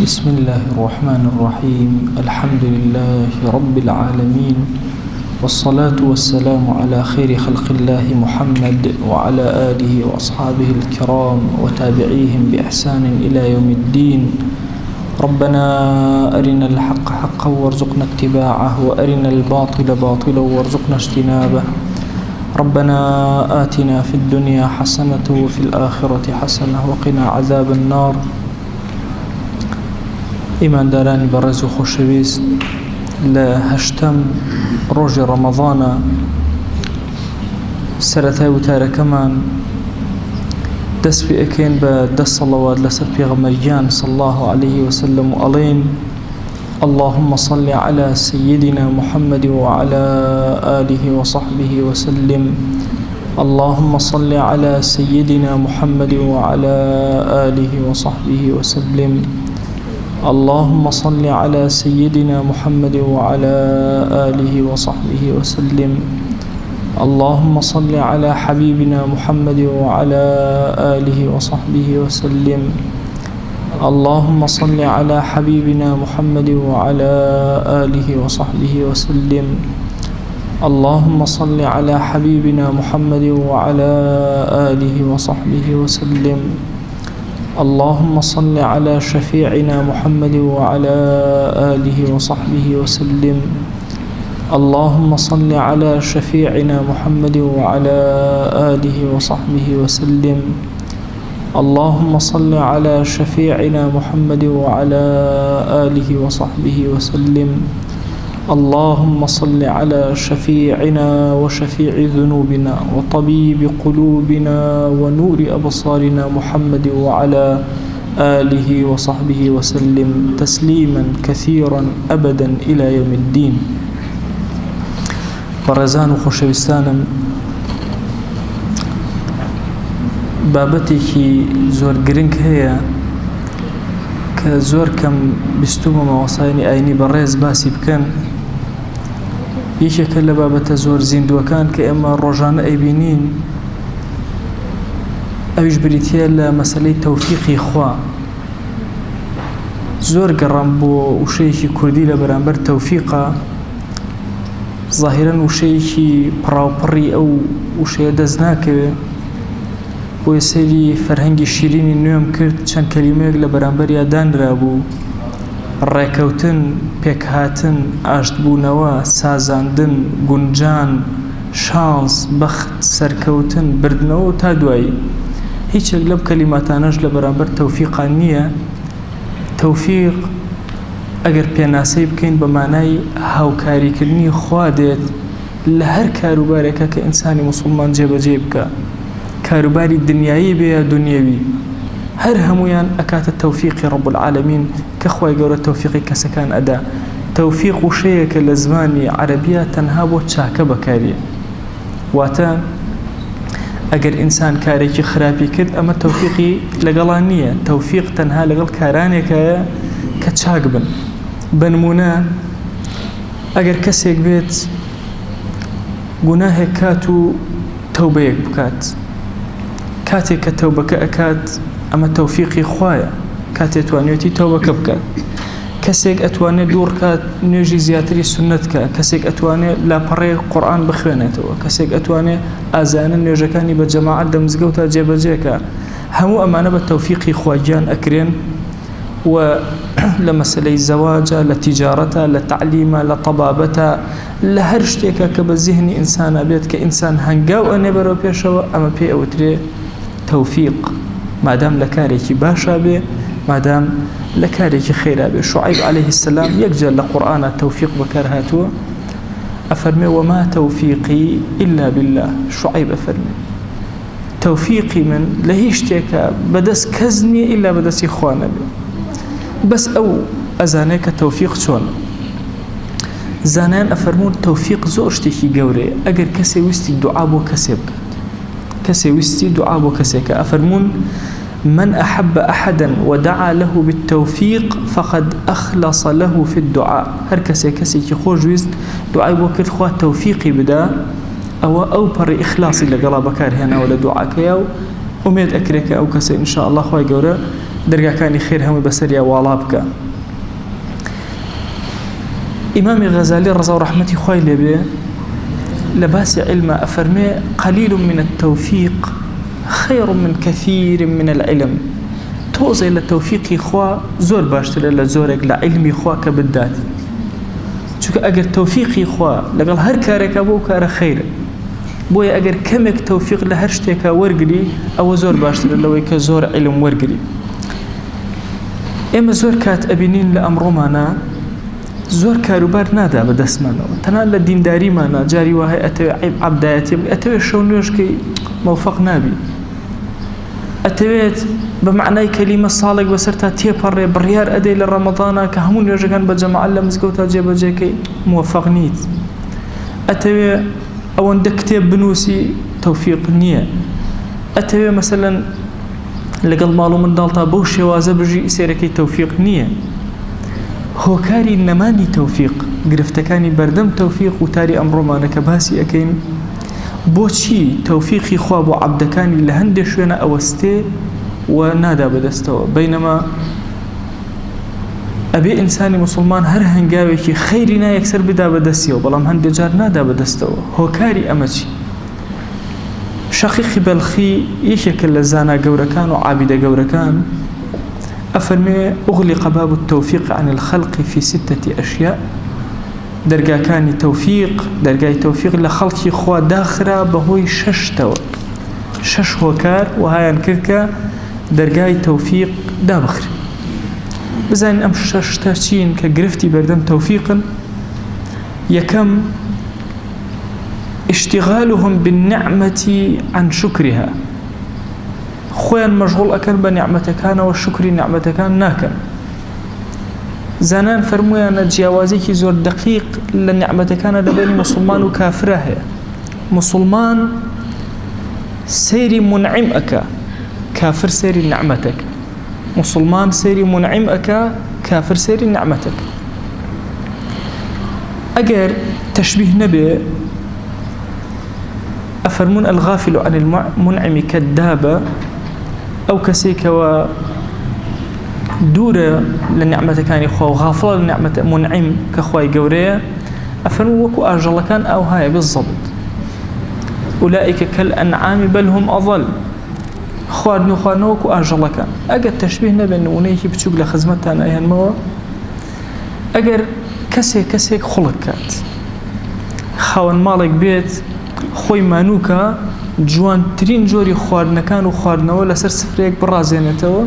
بسم الله الرحمن الرحيم. الحمد لله رب العالمين، والصلاة والسلام على خير خلق الله محمد وعلى آله وأصحابه الكرام وتابعيهم بإحسان إلى يوم الدين. ربنا أرنا الحق حقا وارزقنا اتباعه، وأرنا الباطل باطلا وارزقنا اجتنابه. ربنا آتنا في الدنيا حسنة وفي الآخرة حسنة وقنا عذاب النار. إيمان داراني برز خوشويست لهشتم روج رمضان سرتاي وتارا كمان دس في أكين بدس صلوات لسر بيغمريان صلى الله عليه وسلم وألين اللهم صل على سيدنا محمد وعلى آله وصحبه وسلم. اللهم صل على سيدنا محمد وعلى آله وصحبه وسلم. اللهم صل على سيدنا محمد وعلى آله وصحبه وسلم. اللهم صل على حبيبنا محمد وعلى آله وصحبه وسلم. اللهم صل على حبيبنا محمد وعلى آله وصحبه وسلم. اللهم صل على حبيبنا محمد وعلى آله وصحبه وسلم. اللهم صل على شفيعنا محمد وعلى آله وصحبه وسلم. اللهم صل على شفيعنا محمد وعلى آله وصحبه وسلم. اللهم صل على شفيعنا محمد وعلى آله وصحبه وسلم. اللهم صل على شفيعنا وشفيع ذنوبنا وطبيب قلوبنا ونور أبصارنا محمد وعلى آله وصحبه وسلم تسليما كثيرا أبدا إلى يوم الدين. برزان خوشوستانم بابتێکی زۆر گرنگ هەیە کە زۆر کەم بیستومە مەوەسایانی ئاینی بەڕێز باسی بکەن. یەکێکە لە بابەتە زۆر زیندووەکان کە ئێمە ڕۆژانە ئەیبینین، ئەویش بریتیە لە مەسەلەی تەوفیقی خوا. زۆر گەڕام بۆ وشەیەکی کوردی لە بەرامبەر تەوفیقە، ظاهیرەن وشەیەکی پڕاوپڕی ئەو وشەیە دەست ناکەوێت. بۆ سەیری فەرهەنگی شیرینی نوێم کرد، چەند کەلیمەیەک لە بەرامبەریا دانرا بوو: ڕێکەوتن، پێکهاتن، ئاشتبوونەوە، سازاندن، گونجان، شانس، بەخت، سەرکەوتن، بردنەوە تا دوایی. هیچێک لەم کەلیماتانەش لە بەرامبەر تەوفیقان نییە. تەوفیق ئەگەر پێناسەی بکەین بە مانای هاوکاریکردنی خوا دێت لە هەر کاروبارێکە کە ئینسانی موسڵمان جێبەجێ بکە، کاروباری دنیایی بێ یا دنیەوی، هەر هەمویان ئەکاتە تەوفیقی ڕەب العالەمین کە خوای گەورە تەوفیقی کەسەکان ئەدا. تەوفیق وشەیەکە لە زمانی عەرەبیە تەنها بۆ چاکە بەکارێ. واتە ئەگەر ئینسان کارێکی خراپی کرد ئەمە تەوفیقی لەگەڵان نییە. تەوفیق تەنها لەگەڵ کارانێکەیە کە چاک بن. بەنمونە ئەگەر کەسێک بێت گوناهێک کات و تەوبەیەک بکات، کاتێک کە تەوبەکە ئەکات ئەمە تەوفیقی خوایە، کاتێک توانێتی تەوبەکە بکات. کەسێک ئەتوانێت دوور کات نوێژی زیاتری سنت کە، کەسێک ئەتوانێت لاپەڕێ قورئان بخوێنێتەوە، کەسێک ئەتوانێت ئازانە نوێژەکانی بە جەماعەت لە مزگەوتا جێبەجێکە. هەموو ئەمانە بە تەوفیقی خواگیان ئەکرێن. و لە مەسەلەی زەواجە، لە تیجارەتە، لە تعلیمە، لە طەبابەتە، لە هەر شتێکە کە بە زیهنی ئینسانە بێت کە ئینسان هەنگاو ئەنێ بەرەو پێشەوە، ئەمە پێی ئەوترێ تەوفیق، مادام لە کارێکی باشە بێ، مادام لە کارێکی خێرا بێ. شوعیب عەلەیهی السەلام یەکجار لە قورئانە تەوفیق بەکار هاتووە، ئەفەرمێ وما تەوفیقی إلا بالله. شوعیب ئەفەرمێ تەوفیقی من لە هیچ شتێکە بەدەست کەس نییە ئیلا بەدەستی خوا نەبێ. بەس ئەو ئەزانێ کە تەوفیق چۆنە. زانایان ئەفەرمون تەوفیق زۆر شتێکی گەورەیە. ئەگەر کەسێ ویستی دوعا بۆ کەسێ بکات، کەسێ ویستی دوعا بۆ کەسێکە، ئەفەرمون من أحب أحدا ودعا له بالتوفيق فقد أخلص له في الدعاء. هر كسي خوش ويست دعاء بوكر خوا توفيقي بدا أو بر إخلاصي لقلا بكار هنا ولا دعاء كياو وميد أكريك أو كسي إن شاء الله خواهي قورا دەرگاکانی خێر هەمووی بەسەریا واڵا بکە. ئیمامی غەزالی ڕەزا و ڕەحمەتی خوای لێبێ لە باسی علمە ئەفەرمێ قەلیل من التەوفیق خەیر من کەثیر من العلم. تۆزێ لە تەوفیقی خوا زۆر باشترە لە زۆرێک لە علمی خوا کە بداتی، چونکە ئەگەر تەوفیقی خوا لەگەڵ هەر کارێکە بۆ کارە خەیرە. بۆیە ئەگەر کەمێک تەوفیق لە هەر شتێکە وەرگری ئەوە زۆر باشترە لەوەی کە زۆر علم وەرگری. ئێمە زۆر کات ئەبینین لە ئەمڕۆمانە زۆر کاروبار نادا بە دەستمانەوە، تەنها لە دینداریمانە جاری وهەیە ئەتەوێ عیب عەبدایەتی ئەتەوێ شەو نوێژکەی مەوفەق نابی، ئەتەوێت بە معنای کەلیمە ساڵێک بەسەر تا تێپەڕێ بڕیار ئەدەی لە ڕەمەضانە کە هەموو نوێژەکان بە جەماعەت لە مزگەوتا جێبەجێکەی موفەق نیت، ئەتەوێ ئەوەندە کتێب بنووسی تەوفیق نییە، ئەتەوێ مەسەلەن لەگەڵ ماڵ و منداڵتا بەو شێوازە بژی سێرەکەی تەوفیق نییە. هۆکاری نەمانی تەوفیق، گرفتەکانی بەردەم تەوفیق و تاری ئەمڕۆمانە کە باسی ئەەکەین بۆچی تەوفیقی خوا بۆ عەبدەکانی لە هەندێک شوێنە ئەوەستێ و نادا بەدەستەوە، بەینەما ئەبێ ئینسانی مسلمان هەر هەنگاوێکی خەیری نایەکسەر بدا بەدەستیەوە، بەڵام هەندێک جار نادا بەدەستەوە. هۆکاری ئەمە چی؟ شەقیقی بەلخی یەکێکە لە زانا گەورەکان و عابیدە گەورەکان ئەفەرمێ أغلق باب التوفيق عن الخلق في 6 أشياء. دەرگاکانی تەوفیق، دەرگای تەوفیق لە خەڵکی خوا داخرا بەهۆی 6 هۆکار وهایان کرد کە دەرگای تەوفیق دابخرێ. بزانین ئەم 6 چین کە گرفتی بەردەم تەوفیقن. یەکەم اشتغالهم بالنعمة عن شكرها، خۆیان مەشغوڵ ئەکەن بە نیعمەتەکانەوە، شکری نیعمەتەکان ناکەن. زانان فەرموویانە جیاوازێکی زۆر دقیق لە نیعمەتەکانە لەبەری مسلمان و کافرە هەیە. مسلمان سەیری منعیم ئەکا، کافر سەیری نیعمەتەکە. مسلمان سەیری منعیم ئەکا، کافر سەیری نیعمەتەکە. ئەگەر تەشبیه نەبێ ئەفەرمون الغافل عن المنعم كالدابة، ئەو کەسێکەوە دوورە لە نیعمەتەکانی خوا و غافڵە لە نیعمەتە منعیم کە خوای گەورەیە، ئەفەرمون وەکو ئاژەڵەکان ئەو هایە بالضبط. أولئك كالأنعام بل هم أضل. خواردن و خواردنەوە وەکو ئاژەڵەکان. ئەگەر تەشبیه نەبێ نمونەیەکی بچووک لە خزمەتتان ئەهێنمەوە، ئەگەر کەسێک خوڵک کات، خاوەن ماڵێک بێت خۆی مانووکە، جوانترین جۆری خواردنەکان و خواردنەوە لەسەر سفرەیەک بڕازێنێتەوە،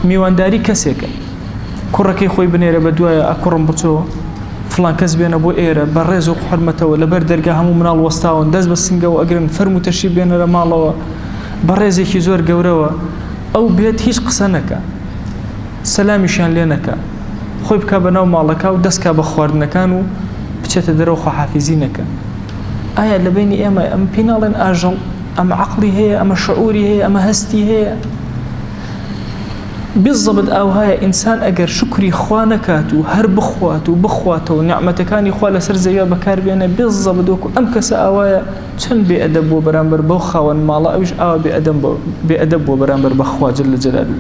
میوانداری کەسێکە، کوڕەکەی خۆی بنێرە بە دوایە ئەکوڕم بچۆ فڵان کەس بێنە بۆ ئێرە بە ڕێز و حرمەتەوە لەبەر دەرگا هەموو مناڵ وەستاون دەست بە سنگەوە ئەگرن فەرم و تەشریف بێنە لە ماڵەوە بە ڕێزێکی زۆر گەورەوە، ئەو بێت هیچ قسە نەکە، سەلامیشیان لێ نەکە، خۆی بکە بەناو ماڵەکە و دەستکا بە خواردنەکان و بچێتە دەرەوە خواحافیزی نەکە. ئایا لە بینی ئێمە ئەم پێی ناڵێن ئاژەڵ؟ ئەمە عەقڵی هەیە، ئەمە شعوری هەیە، ئەمە هەستی هەیە؟ بالضبط ئەو هەیە. ئینسان ئەگەر شکری خوا نەکات و هەر بخوات و بخواتەوە نیعمەتەکانی خوا لەسەر زەویە بەکار بێنە، بالضبط وەکو ئەم کەسە ئاوایە چەند بێئەدەب بۆ بەرامبەر بەو خاوەن ماڵە، ئەویش ئاوا بێئەدەب بۆ بەرامبەر بە خوا جل جەلاله.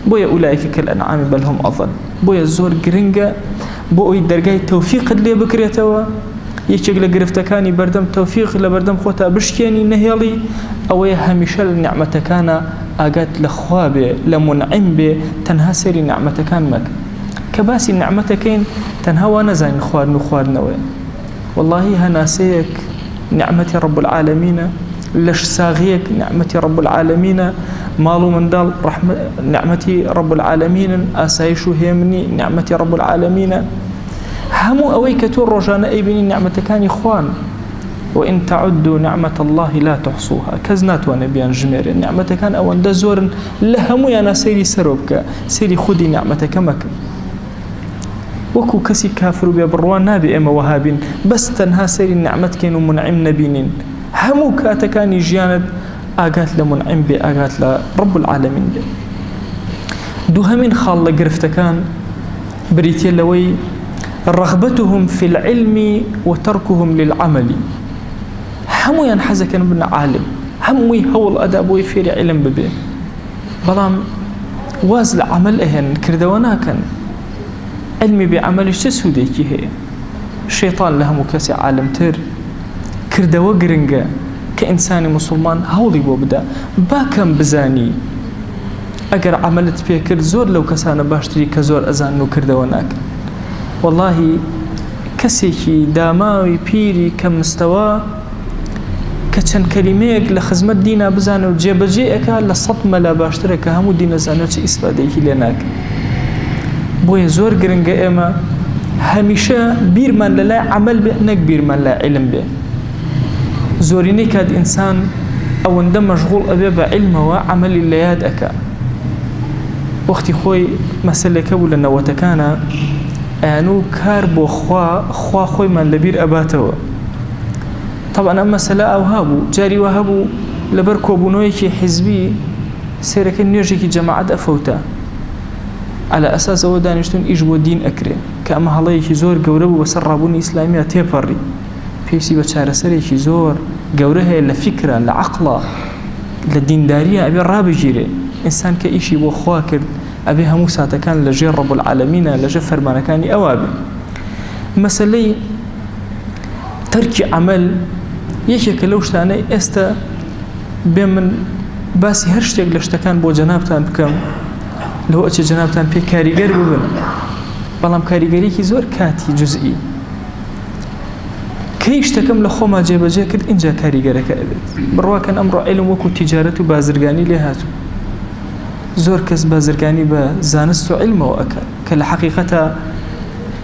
بۆیە أولئك كالأنعام بل هم أضل. بۆیە زۆر گرنگە بۆ ئەوی دەرگای تەوفیقت لێ بکرێتەوە. یەکێک لە گرفتەکانی بەردەم تەوفیق لە بەردەم خۆتا بشکێنی نەهێڵی، ئەوەیە هەمیشە لە نیعمەتەکانە ئاگات لە خوا بێ، لە منعیم بێ، تەنها سەیری نیعمەتەکان مەکە. کە باسی نیعمەتەکەین تەنها وا نەزانین خواردن و خواردنەوەی. واللهی هەناسەیەک نیعمەتی رب العالمینە، لەش ساغیەک نیعمەتی رب العالمینە، ماڵ و منداڵ نیعمەتی رب العالمینن، ئاسایش و هێمنی نیعمەتی رب العالمینە. هەموو ئەوەی کە تۆ ڕۆژانە ئەیبینی نیعمەتەکانی خوان. وإن تعدوا نعمة الله لا تحصوها. کەس ناتوانێت بیان ژمێرێ. نیعمەتەکان ئەوەندە زۆرن، لە هەموویانە سەیری سەرۆ بکە، سەیری خودی نیعمەتەکە مەکە. وەکو کەسی کافر و بێ بڕوان نابێ ئێمە وەهابین، بەس تەنها سەیری نیعمەتکەین و منعیم نەبینین. هەموو کاتەکانی ژیانت ئاگات لە منعیم بێ، ئاگات لە رب العالمین بێ. دووهەمین خاڵ لە گرفتەکان بریتیە لەوەی رغبتهم في العلم وتركهم للعمل. هەموویان حەزەکەن بنە عالم، هەمووی هەوڵ ئەدا بۆی فێری علم ببێ، بەڵام واز لعمل أهن كردوناكن علمي بعملش تسوديكي هي الشيطان لهم كسي عالم تر كردوا قرنجا كإنسان مسلمان هولي بوبدا باكم بزاني أجر عملت بيكر زور لو كسانا باشتري كزور أزانو كردوناك والله كسيكي داماوي بيري كمستوى كچن كلميك لخزمة دينا بزانو جيبجيئك لصطمة لا باشترك همو دينا زانو چه إسفاديكي لناك بوي زور قرنجا إما هميشه بيرمان لا عمل به نك بيرمان لا علم به زوريني كاد إنسان أو اندم مشغول أبي بعلمه وعمل اللي يادك وقتي خوي مسألة كبول النواتكانا أنو كاربو خوا خوي من لبير أباته طبعا أما سلا أو هابو جاري وهابو لبركو بنويكي حزبي سيرك نيرجيكي جماعة أفوتا على أساس هو دانشتون إيجبو دين أكري كأما هلايكي زور قوربو بسرابوني إسلامية تيبري بيسي بچارة سريكي زور قورها لفكرة لعقلة لديندارية أبي الرابجيري إنسان كإيشي بو خواكر أبي همو ساتكان لجير رب العالمين لجفر مانكاني أوابي مسألة تركي عمل يكيك لوشتاني استا بمن باسي هرشتك لشتكان بو جنابتان بكم لو أتش جنابتان بي كاريگر ببن بلام كاريگري كي زور كاتي جزئي كيشتكم لخو ما جيبجي كرد إنجا كاريگرك أبد برواكن أمر علم وكو تجارة بازرگاني لهاتو زور كس بازرگاني بزانستو علم وأكا كالحقيقة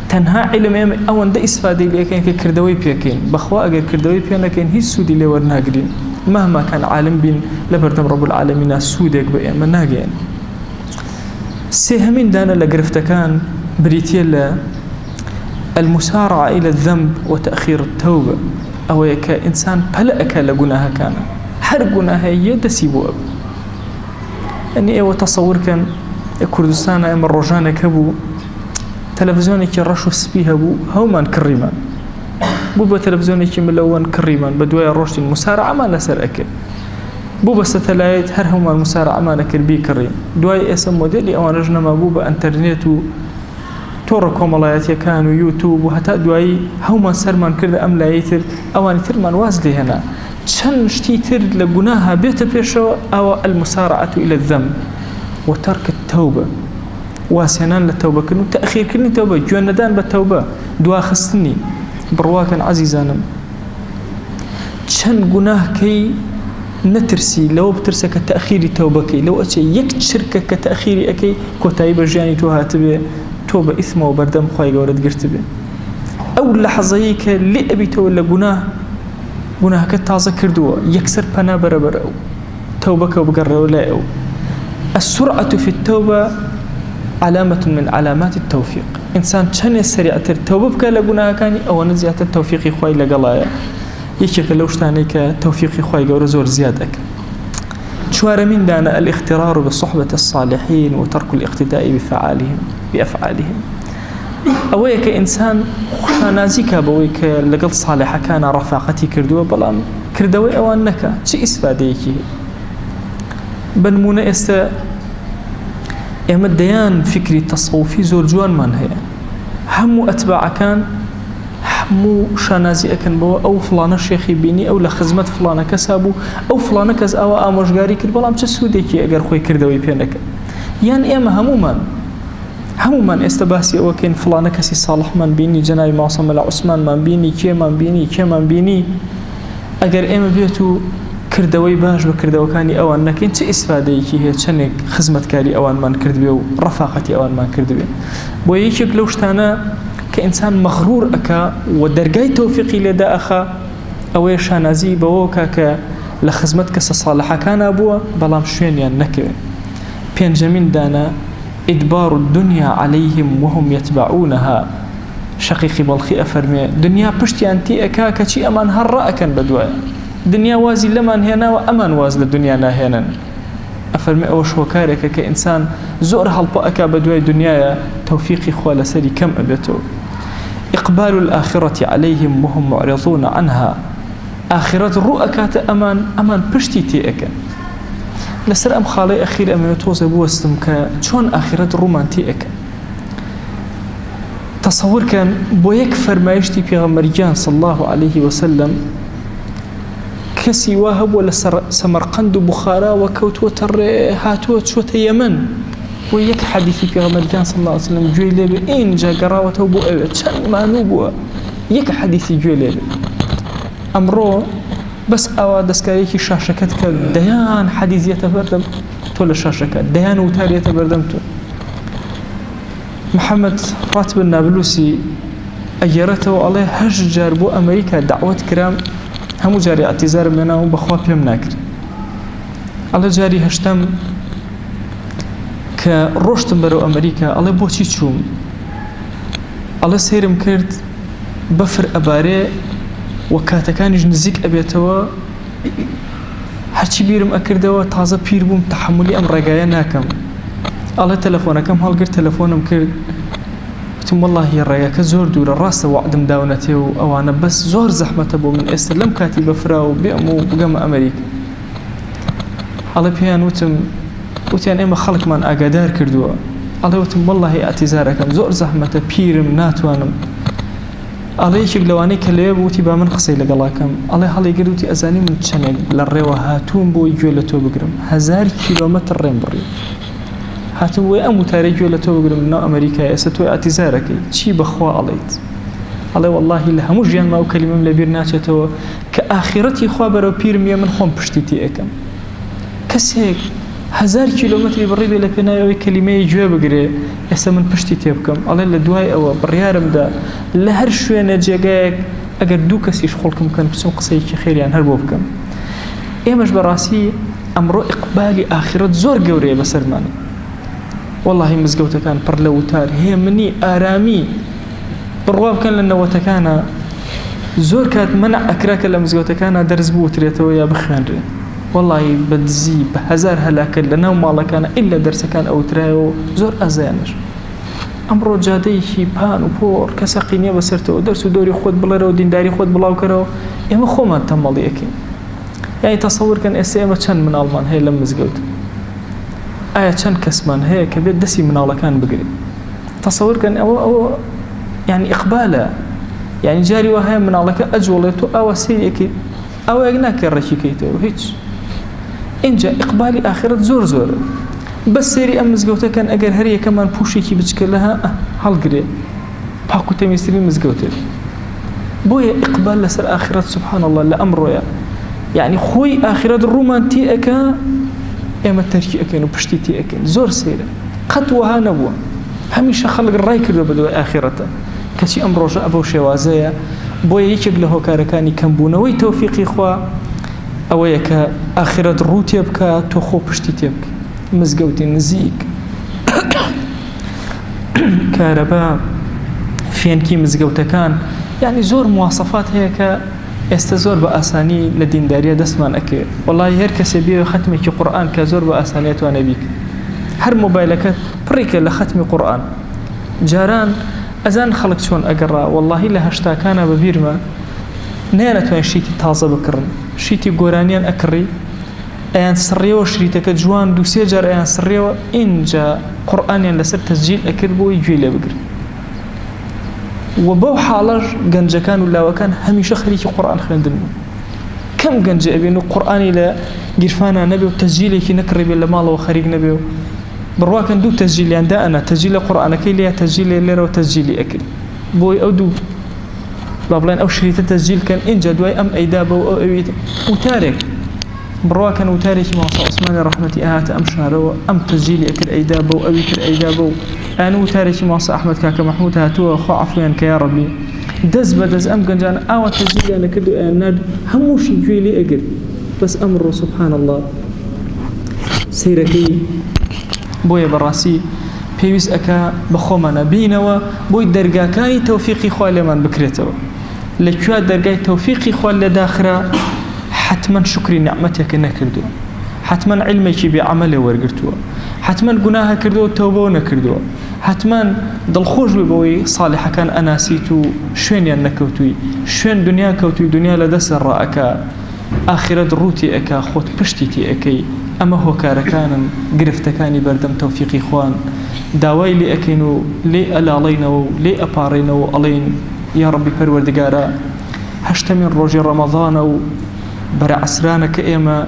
تنها علم أوان دا إسفادي ليكين كردوي بيكين بخوا أجر كردوي بيانكين هي سودي لي ورناقرين مهما كان عالم بين لبردم رب العالمين سودك بأي من ناقين سيهمين دانا لقرفتكان بريتيلا المسارعة إلى الذنب وتأخير التوبة أو كإنسان بلأك لقناها كان حرقناها يدسيبوا أب أني أيوة تصور كان كردستان أيام الرجانة كبو تلفزيوني كي رشو سبيها بو هومان كريمان بو تلفزيوني كي ملون كريمان بدوايا روشت المسارعة ما نسر أكل بو بس تلايت هر هما المسارعة ما نكر بي كريم دواي اسم موديلي أوان رجنا ما بو انترنتو توركم الله كانوا يوتيوب وحتى دواي هما سرمان كرد أم لا يتر أوان ترمان وازلي هنا شن شتيتر لقناها بيت بيشو أو المسارعة إلى الذنب وترك التوبة واسنان للتوبة كنو تأخير كني توبة جواندان بالتوبة دوا خستني برواكن عزيزانا شن قناه كي نترسي لو بترسك تأخير توبكي لو أشي يكشرك كتأخير أكي كتايب جاني توها تبي توبة إثم وبردم خواي قورد قرتبه أو لحظيك اللي أبي تولى قناه كتازة كردوا يكسر بنا بربر أو توبك وبقر ولا أو السرعة في التوبة علامة من علامات التوفيق إنسان شن سريعة التوبة بك لقناه كاني أو نزيعة التوفيق خواي لقلايا يكيك لوشتاني كتوفيق خواي قور زور زيادك شوار من دانا الاغترار بصحبة الصالحين وترك الاقتداء بأفعالهم أويك إنسان خانازيك بويك لقل صالحة كان رفاقتي كردوه بلام كردوي أوانك شي إسفاديكي بنمونا إما الديان فكري تصوفي زور جوان من هي همو أتباع كان همو شانازي أكن بوا أو فلانة شيخي بيني أو لخزمة فلانة كسابو أو فلانة كز أو آموشگاري كرد بلام چه سوديكي أگر خوي كردوي بينك يعني إما همو من استباسي أو كين فلانة كسي صالح من بيني جناي معصم العثمان من بيني كي من بيني أگر إما بيتو كردوي باش بكردوي كاني أوان نكين چه إسفاديكي هي چنك خزمت كاري أوان من كردبي ورفاقتي أوان من كردبي بو يكيك لوشتانا كإنسان مغرور أكا ودرجاي توفيقي لدى أخا أو شانازي بوكا لخزمتك صالحة كان أبوه بلام شوين يعني نكبه بينجمين دانا إدبار الدنيا عليهم وهم يتبعونها شقيقي بالخي أفرمي دنيا بشتي أنتي أكا كشي أمان هرأ أكن بدواء دنيا وازي لمن هنا وأمان واز للدنيا ناهنا أفرمي أوش وكارك كإنسان زور هلبا أكا بدواء دنيا توفيقي خوال سري كم أبيتو إقبال الآخرة عليهم وهم معرضون عنها آخرة الرؤكات أمان بشتي تيئك لسر أم خالي أخير أمي توصي بوستم كشون آخرة رومانتيك تصور كان بو يكفر ما يشتي بيغمرجان صلى الله عليه وسلم كسي واهب ولا سمرقند بخارى وكوت وتر هاتوت شوت يمن ويك حديثي بيغمرجان صلى الله عليه وسلم جوي ليبي إن جا قراوته بو شان ما نوبوا يك حديثي جوي ليبي أمرو بس أوا دسكاريكي شاشكت كديان حديث يتبردم تول الشاشكت ديان وتار يتبردم تو محمد راتب النابلسي أجرته عليه هش جاربو أمريكا دعوة كرام همو جاري اعتذار منه بخوا بيم ناكر على جاري هشتم كروشتم برو أمريكا على بوشي تشوم على سيرم كرد بفر أباري وكاتكانج نزيك أبيتوا هرچی بیرم أكردوا تازه پیر بوم تحملی أم رجايا ناكم على تلفونكم هالقر تلفونم كرد قلتم والله هي الرجاك زور دور الراس وعدم داونتي وأنا بس زور زحمة أبو من استلم كاتي بفرا وبيأمو بقام أمريكا على بيان وتيان إما خلق من أقدار كردوا على وتم والله اعتذاركم زور زحمة بيرم ناتوانم على شيء لواني كليه بوتي بامن خسي لقلاكم على حالي قردوتي أزاني من تشنق للروا هاتون بو يجولتو بقرم 1000 كيلومتر رين بري هاتون وي أمو تاري جولتو بقرم من أمريكا يستوي اعتذارك شي بخوا عليت على والله لها مش جان ما كلمة من لبيرناتشتو كآخرتي خوابر بيرميا من خون بشتيتي أكم كسيك 1000 كيلومتر بري بلا بناي كلمة يجوا بقري اسا من پشتی تێبکەم ئەڵێ لە دوای ئەوە بڕیارمدا لە هەر شوێنە جێگایەک ئەگەر دوو کەسیش خۆڵکم بکەن بچم قسەیەکی خێریان هەر بۆ بکەم ئێمەش بەڕاستی ئەمڕۆ ئیقبالی ئاخرەت زۆر گەورەیە بەسەرمانە واللهی مزگەوتەکان پڕ لە وتار هێمنی ئارامی بڕوا بکەن لە نەوەتەکانە زۆر کات مەنع ئەکراکە لە مزگەوتەکانە دەرس بوترێتەوە یا بخوێنرێت والله بدزي بهزار هلاك لنا وما كان إلا درس كان أو تراو زور أزانش أمر جادي بان وبور كسقيني بسرته درس دوري خود بلا رو دين داري خود بلا وكرو إما خوما تمالي أكيد يعني تصور كان إسمه كان من ألمان هي لما زجوت كان كسمان هي كبير دسي من الله كان بقري تصور كان أو يعني إقباله يعني جاري وهي من الله كأجولته أو سيء أو يجناك الرشيكيته هيك إن جاء إقبالي آخرت زور بس سيري أم مزجوته كان أجر هريه كمان بوشي كي بتشكلها هالقري باكو تميسري مزجوته بويا إقبال لسر آخرت سبحان الله لأمره يعني خوي آخرت الرومانتي أكا إما تركي أكين وبشتيتي أكين زور سيرة خطوة نبوة هميشه خلق الرأي كده بدو آخرته كشي أمر رجاء أبو شوازية بويا يشق له كاركاني كمبونوي توفيقي خوا أويك آخرة الروتي بكا تخو بشتي تبك مزقوتي نزيك كهرباء فين كي مزقوتا كان يعني زور مواصفات هيك استزور بأساني لدين داريا دسمان أكيد والله هير كسبيه ختمي كي قرآن كزور بأسانيات وأنا بيك هر موبايلك بريك لختمي قرآن جاران أزان خلق شون أقرأ والله لهشتا كان ببيرما نينت وين شيتي تازه بكرن شيتي قورانيان أكري أيان سريو شريتك جوان دو سيجر أيان سريو إنجا قرآنيان لسر تسجيل أكربو يجوي لبقر وبو حالر قنجا كان ولا وكان هميشه خريكي قرآن خلندنو كم قنجا أبينو قرآني لقرفانا نبي وتسجيلي كي نكربي لماله وخريق نبي بروا كان دو تسجيلي عند أنا تسجيل قرآن كي ليا تسجيلي ليرا وتسجيلي أكل بوي أو دو بابلين أو شريط التسجيل كان إنجا دواي أم أيدابه أو أويت وتارك بروا كان وتارك مواصل عثمان الرحمة أهات أم شهره أم تسجيلي أكل أيدابه أو أويت أيدابه أنا وتارك مواصل أحمد كاكا محمود هاتوه خو عفوين كيا ربي دز بدز أم كنجان أو تسجيلي أنا كدو أناد هموش يجويلي أقل بس أمره سبحان الله سيركي بويا براسي بيويس أكا بخومنا بينوا بوي درجاكاني توفيقي خوالي من بكريتوا لكوا درجاي توفيقي خوالي داخرة حتما شكري نعمتك نكردو حتما علمك بعمله ورقرتوا حتما قناها كردو توبونا كردو حتما دلخوش بوي صالحة كان أناسيتو شوين ينكوتوي شوين دنيا كوتوي دنيا لدس الرأكا آخرة روتي أكا خوت بشتيتي أكي ئەمە هۆکارەکانن گرفتەکانی بەردەم تەوفیقی خوان داوای لێ ئەکەین و لێ ئەلاڵینەوە و لێ ئەپارڕینەوە ئەڵێن یا ڕەبی پەروەردگارە هەشتەمین ڕۆژی ڕەمەضانە و بەرە عەسرانە کە ئێمە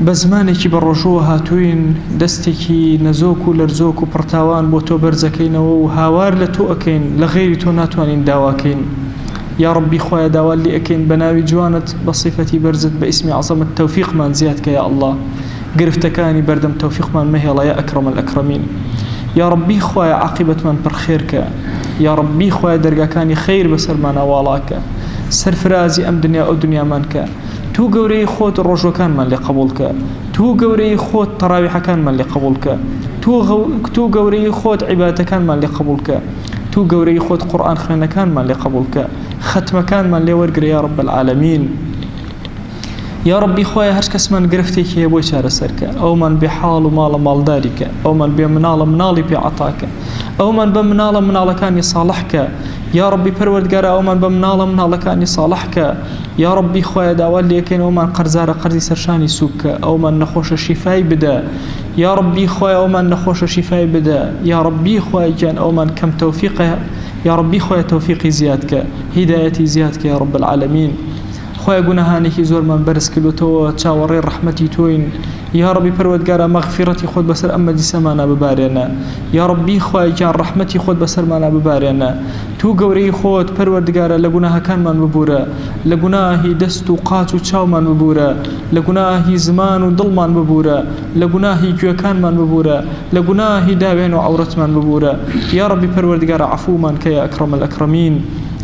بە زمانێکی بە ڕۆژووە هاتووین دەستێکی نەزۆک و لەرزۆک و پڕتاوان بۆ تۆ بەرزەکەینەوە و هاوار لە تۆ ئەکەین لە غێری تۆ ناتوانین داواکەین یا ڕەبی خۆیە داوا لێ ئەکەین بە ناوی جوانت بە صیفەتی بەرزت بە ئیسمی عەزەمت تەوفیقمان زیاد کە یا ئەڵڵا گرفتەکانی بەردەم تەوفیقمان مەهێڵە یا ئەکرەم الئەکرەمین یا ڕەبی خۆیە عاقبەتمان پڕخێرکە یا ڕەبی خۆیە دەرگاکانی خەیر بەسەرمانە واڵاکە سەرفرازی ئەم دنیا ئەو دنیامان کە تو گەورەی خۆت ڕۆژەکانمان لێ قبولکە تو گەورەی خۆت تەراویحەکانمان لێ قبولکە تو گەورەی خۆت عیبادەتەکانمان لێ قبولکە تو گەورەی خۆت قورئان خوێنەکانمان لێ قبولکە ختمەکانمان لێ وەرگرە یا رب العالمین یا ربی خۆیە هەر کەسمان گرفتێکی هەیە بۆی چارەسەرکە ئەومان بێ حاڵ و ماڵە ماڵداریکە ئەومان بێ مناڵە مناڵی پێ عەتاکە ئەومان بە مناڵە مناڵەکانی ساڵحکە یا ربی پەروەردگارە ئەومان بە مناڵە مناڵەکانی ساڵحکە یا ربی خۆیە داوا لێ ئەکەین ئەومان قەرزارە قەرزی سەرشانی سووکە ئەومان نەخۆشە شیفای بدە یا ربی خۆیە ئەومان نەخۆشە شیفای بدە یا ربی خۆیە گیان ئەومان کەم تەوفیقە یا ربی خۆیە تەوفیقی زیادکە هیدایەتی زیادکە یا رب العالمین خۆیە گوناهانێکی زۆرمان بەرز کردوتەوە چاوەڕێی ڕەحمەتی تۆین یا ربی پەروەردگارە مەغفیرەتی خۆت بەسەر ئەم مەجلیسەمانە ببارێنە یا ربی خۆی گیان ڕەحمەتی خۆت بەسەرمانە ببارێنە تو گەورەی خۆت پەروەردگارە لە گوناهەکانمان ببورە لە گوناهی دەست و قاچ و چاومان ببورە لە گوناهی زمان و دڵمان ببورە لە گوناهی گوێکانمان ببورە لە گوناهی داوێن و عەورەتمان ببورە یا ربی پەروەردگارە عەفومان کە یا ئەکرەم الئەکرەمین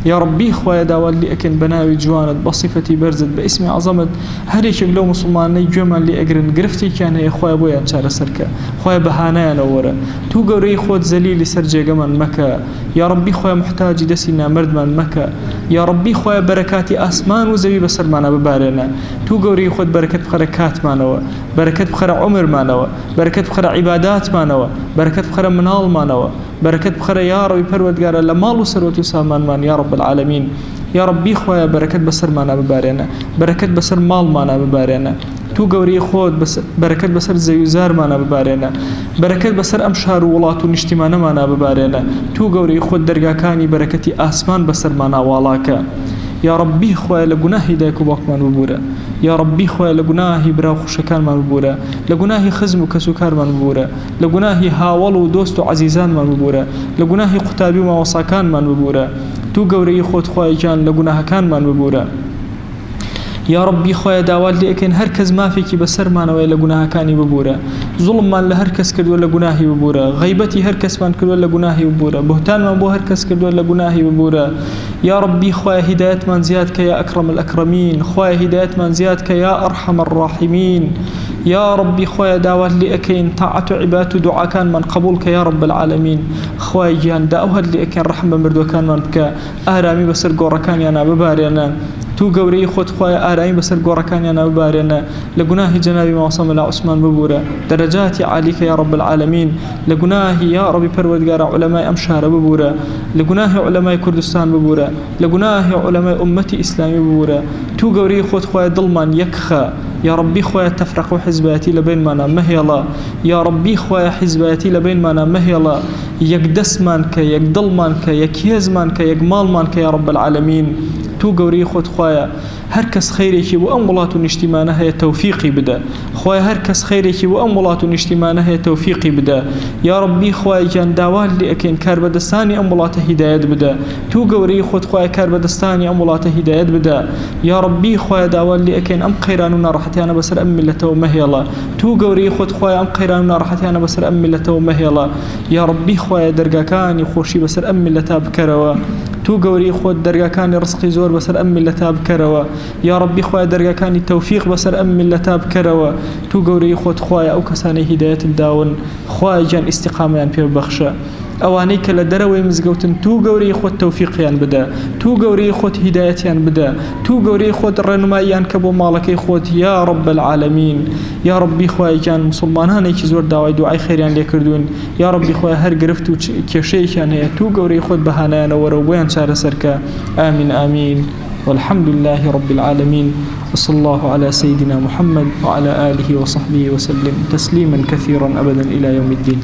یا ربی خۆیە داوا لێ ئەکەین بە ناوی جوانت بە صیفەتی بەرزت بە ئیسمی عەزەمت هەرێکێک لەو موسڵمانەی گوێمان لێ ئەگرن گرفتێکیان هەیە خۆیە بۆیان چارەسەرکە خۆیە بەهانایانەوە وەرە تو گەورەی خۆت زەلیلی سەر جێگەمان مەکە یا ربی خۆیە محتاجی دەستی نامەردمان مەکە یا ربی خۆیە بەرەکاتی ئاسمان و زەوی بەسەرمانە ببارێنە تو گەورەی خۆت بەرەکەت بخەرە کاتمانەوە بەرەکەت بخەرە عومرمانەوە بەرەکەت بخەرە عیباداتمانەوە بەرەکەت بخەرە مناڵمانەوە بەرەکەت بخەرە یا ربی پەروەردگارە لە ماڵ و سەرۆت و سامانمان یا رب العالمین یا ربی خۆیە بەرەکەت بەسەرمانە ببارێنە بەرەکەت بەسەر ماڵمانە ببارێنە تو گەورەی خۆت بەرەکەت بەسەر زەوی زارمانە ببارێنە بەرەکەت بەسەر ئەم شار و وڵات و نیشتیمانەمانە ببارێنە تو گەورەی خۆت دەرگاکانی بەرەکەتی ئاسمان بەسەرمانە واڵاکە یا ربی خۆیە لە گوناهی دایک و باوکمان ببورە یا ربی خۆیە لە گوناهی براو خوشەکانمان ببورە لە گوناهی خزم و کەسوکارمان ببورە لە گوناهی هاوڵ و دۆست و عەزیزانمان ببورە لە گوناهی قوتابی و ماوەساکانمان ببورە تو گەورەی خۆت خۆی گیان لە گوناهەکانمان ببورە یا ربی خۆیە داوا لێ ئەکەین هەر کەس مافێکی بەسەرمانەوەی لە گوناهەکانی ببورە زوڵممان لە هەر کەس کردووە لە گوناهی ببورە غەیبەتی هەر کەسمان کردووە لە گوناهی ببورە بوهتانمان بۆ هەر کەس کردووە لە گوناهی ببورە یا ربی خۆیە هیدایەتمان زیاد کە یا ئەکرەم الئەکرەمین خۆیە هیدایەتمان زیاد کە یا ئەرحەم الراحیمین یا ربی خۆیە داوا لێ ئەکەین تاعەت و عیبادەت و دوعاکانمان قبول کە یا رب العالمین خۆیە گیان داوا هەر لێ ئەکەین ڕەحم بە مردووەکانمان بکە ئارامی بەسەر گۆڕەکانیانە ببارێنە تو گەورەی خۆت خۆیە ئارامی بەسەر گۆڕەکانیانە ببارێنە لە گوناهی جەنابی ماوەسەم لە عوسمان ببورە دەرەجاتی عالیکە یا رب العالمین لە گوناهی یا ربی پەروەردگارە عولەمای ئەم شارە ببورە لە گوناهی عولەمای کوردستان ببورە لە گوناهی عولەمای ئومەتی ئیسلامی ببورە تو گەورەی خۆت خۆیە دڵمان یەکخە یا ربی خۆیە تەفرەق و حیزبەتی لە بینمانە مەهێڵە یا ربی خۆیە حیزبەتی لە بینمانە مەهێڵە یەک دەستمان کە یەک دڵمان کە یەک هێزمان کە یەک ماڵمان کە یا رب العالمین تو گەورەی خۆت خۆیە هەر کەس خەیرێکی بۆ ئەم وڵات و نیشتیمانە هەیە تەوفیقی بدە خۆیە هەر کەس خەیرێکی بۆ ئەم وڵات و نیشتیمانە هەیە تەوفیقی بدە یا ربی خۆیە گیان داوا لێ ئەکەین کاربەدەستانی ئەم وڵاتە هیدایەت بدە تو گەورەی خۆت خۆیە کاربەدەستانی ئەم وڵاتە هیدایەت بدە یا ربی خۆیە داوا لێ ئەکەین ئەم قەیران و ناڕەحەتیانە بەسەر ئەم میلەتەوە مەهێڵە تو گەورەی خۆت خۆیە ئەم قەیران و ناڕەحەتیانە بەسەر ئەم میلەتەوە مەهێڵە یا ربی خۆیە دەرگاکانی خۆشی بەسەر ئەم میلەتە بکەرەوە تو گەورەی خۆت دەرگاکانی ڕزقی زۆر بەسەر ئەم میلەتە بکەرەوە یا ربی خۆیە دەرگاکانی تەوفیق بەسەر ئەم میلەتە بکەرەوە تو گەورەی خۆت خۆیە ئەو کەسانەی هیدایەتت داون خۆیە گیان ئیستیقامەیان پێ ببەخشە ئەوانەی کە لە دەرەوەی مزگەوتن تو گەورەی خۆت تەوفیقیان بدە تو گەورەی خۆت هیدایەتیان بدە تو گەورەی خۆت ڕێنماییان کە بۆ ماڵەکەی خۆت یا رب العالمین یا ربی خۆیە گیان موسڵمانانێکی زۆر داوای دوعای خەیریان لێ کردوون یا ربی خۆیە هەر گرفت و کێشەیەکیان هەیە تو گەورەی خۆت بەهانایانە وەرە و بۆیان چارەسەرکە ئامین ئامین والحمد لله رب العالمين، وصلى الله على سيدنا محمد وعلى آله وصحبه وسلم تسليما كثيرا أبدا إلى يوم الدين.